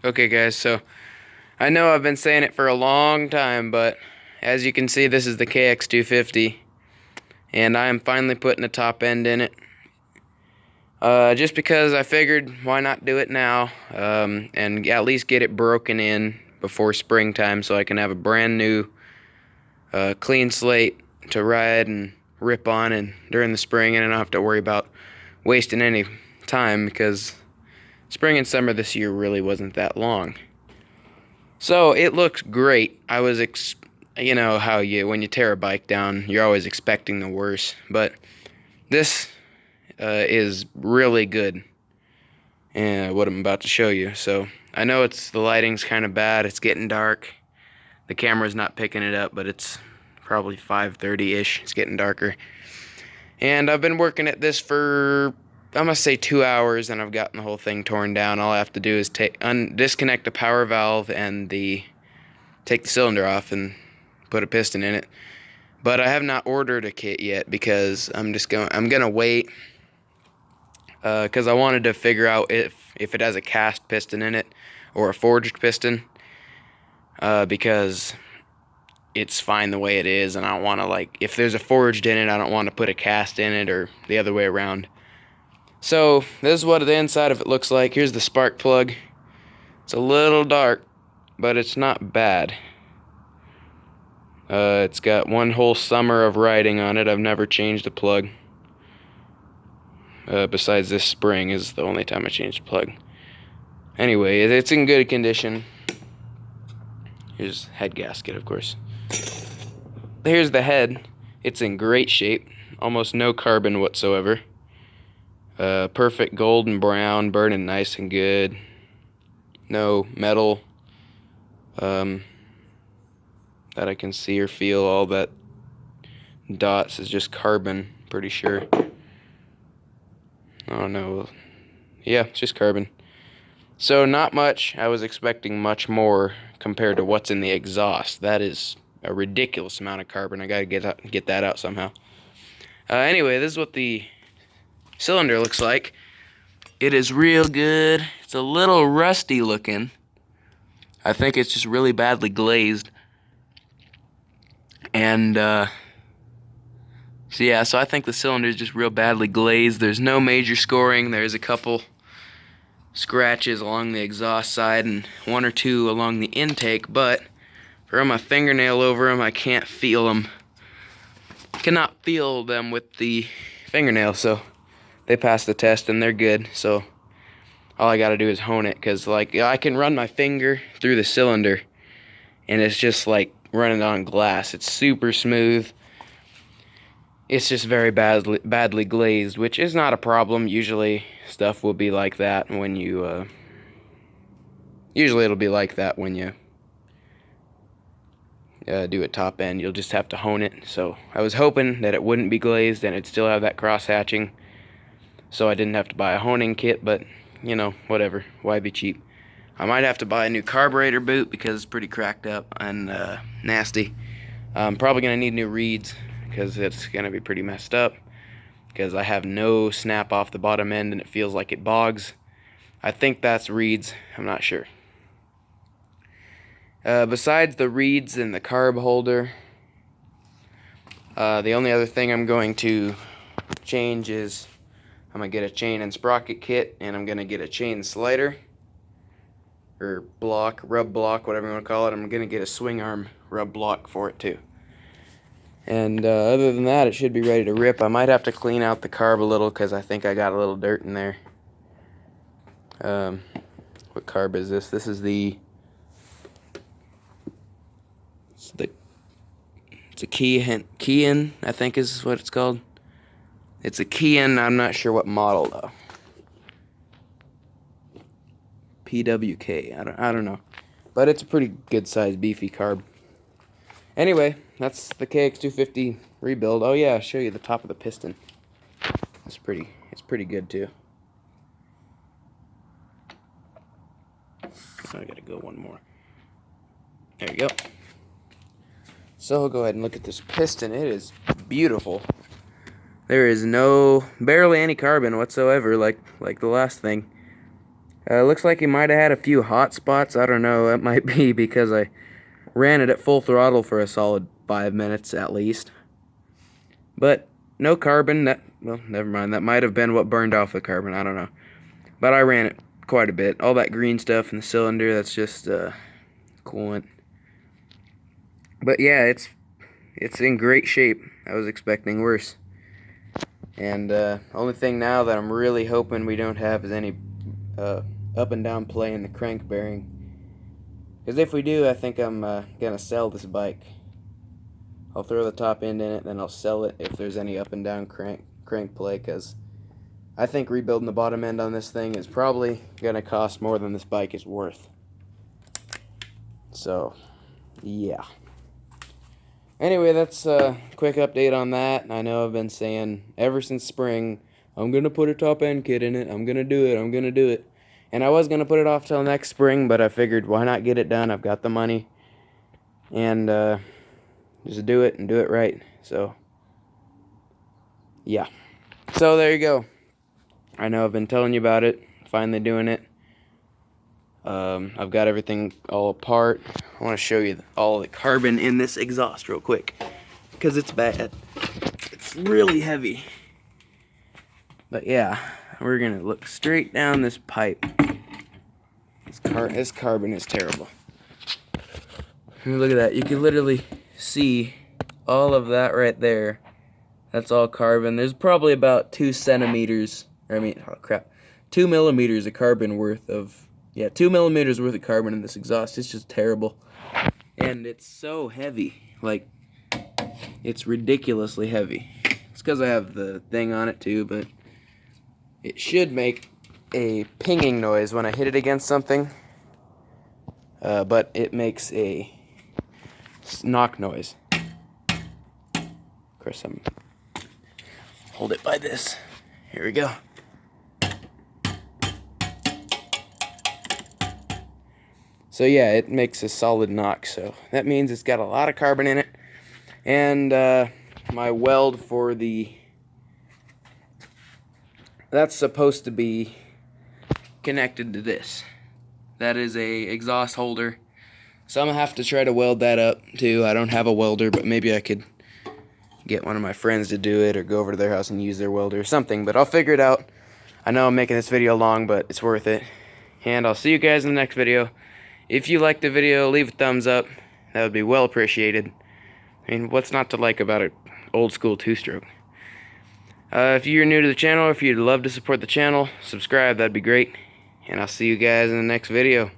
Okay guys, so I know I've been saying it for a long time, but as you can see, this is the Kx250 and I am finally putting a top end in it. Just because I figured why not do it now, and at least get it broken in before springtime so I can have a brand new clean slate to ride and rip on and during the spring, and I don't have to worry about wasting any time because spring and summer this year really wasn't that long. So it looks great. I was, you know how when you tear a bike down, you're always expecting the worst. But this is really good, and what I'm about to show you. So I know the lighting's kind of bad. It's getting dark. The camera's not picking it up, but it's probably 5:30-ish. It's getting darker. And I've been working at this for, I'm gonna say 2 hours, and I've gotten the whole thing torn down. All I have to do is disconnect the power valve and take the cylinder off and put a piston in it. But I have not ordered a kit yet because I'm gonna wait because I wanted to figure out if it has a cast piston in it or a forged piston, because it's fine the way it is, and I don't want to, if there's a forged in it, I don't want to put a cast in it or the other way around. So this is what the inside of it looks like. Here's the spark plug. It's a little dark, but it's not bad. It's got one whole summer of riding on it. I've never changed a plug. Besides this spring is the only time I changed a plug. Anyway, it's in good condition. Here's head gasket, of course. Here's the head. It's in great shape. Almost no carbon whatsoever. Perfect golden brown, burning nice and good. No metal that I can see or feel. All that dots is just carbon, pretty sure. Oh no. Yeah, it's just carbon. So not much. I was expecting much more compared to what's in the exhaust. That is a ridiculous amount of carbon. I gotta get that out somehow. Anyway, this is what the cylinder looks like. It is real good. It's a little rusty looking. I think it's just really badly glazed. And so I think the cylinder is just real badly glazed. There's no major scoring. There's a couple scratches along the exhaust side and one or two along the intake, but if I run my fingernail over them, I can't feel them. Cannot feel them with the fingernail, so they pass the test and they're good. So all I gotta do is hone it, because I can run my finger through the cylinder and it's just like running on glass. It's super smooth. It's just very badly glazed, which is not a problem. Usually stuff will be like that when you usually it'll be like that when you do a top end. You'll just have to hone it. So I was hoping that it wouldn't be glazed and it'd still have that cross hatching, so I didn't have to buy a honing kit, but you know, whatever, why be cheap. I might have to buy a new carburetor boot because it's pretty cracked up and nasty. I'm probably gonna need new reeds because it's gonna be pretty messed up, because I have no snap off the bottom end and it feels like it bogs. I think that's reeds, I'm not sure. Besides the reeds and the carb holder, the only other thing I'm going to change is I'm going to get a chain and sprocket kit, and I'm going to get a chain slider, or block, rub block, whatever you want to call it. I'm going to get a swing arm rub block for it too. And other than that, it should be ready to rip. I might have to clean out the carb a little because I think I got a little dirt in there. What carb is this? This is it's a Kean, I think is what it's called. It's a Kean. I'm not sure what model though. PWK. I don't know, but it's a pretty good sized beefy carb. Anyway, that's the Kx250 rebuild. Oh yeah, I'll show you the top of the piston. It's pretty good too. I gotta go one more. There you go. So go ahead and look at this piston. It is beautiful. There is barely any carbon whatsoever, like the last thing. Looks like he might have had a few hot spots. I don't know. That might be because I ran it at full throttle for a solid 5 minutes at least. But no carbon. Well, never mind. That might have been what burned off the carbon. I don't know. But I ran it quite a bit. All that green stuff in the cylinder, that's just coolant. But yeah, it's in great shape. I was expecting worse. And only thing now that I'm really hoping we don't have is any up and down play in the crank bearing. Because if we do, I think I'm gonna sell this bike. I'll throw the top end in it, then I'll sell it if there's any up and down crank play, because I think rebuilding the bottom end on this thing is probably gonna cost more than this bike is worth. So, yeah. Anyway, that's a quick update on that. I know I've been saying ever since spring, I'm gonna put a top end kit in it, I'm gonna do it. And I was gonna put it off till next spring, but I figured why not get it done? I've got the money. And just do it and do it right. So, yeah. So there you go. I know I've been telling you about it. Finally doing it. I've got everything all apart. I want to show you all the carbon in this exhaust real quick, because it's bad. It's really heavy. But yeah, we're gonna look straight down this pipe. This carbon is terrible. Look at that. You can literally see all of that right there. That's all carbon. There's probably about 2 centimeters, or I mean, oh crap, 2 millimeters of carbon worth of, yeah, 2 millimeters worth of carbon in this exhaust. It's just terrible. And it's so heavy. Like, it's ridiculously heavy. It's because I have the thing on it too, but it should make a pinging noise when I hit it against something. But it makes a knock noise. Of course, I'm hold it by this. Here we go. So yeah, it makes a solid knock. So that means it's got a lot of carbon in it. And my weld for that's supposed to be connected to this. That is a exhaust holder. So I'm gonna have to try to weld that up too. I don't have a welder, but maybe I could get one of my friends to do it, or go over to their house and use their welder or something. But I'll figure it out. I know I'm making this video long, but it's worth it. And I'll see you guys in the next video. If you liked the video, leave a thumbs up. That would be well appreciated. I mean, what's not to like about an old school two-stroke? If you're new to the channel, or if you'd love to support the channel, subscribe, that'd be great. And I'll see you guys in the next video.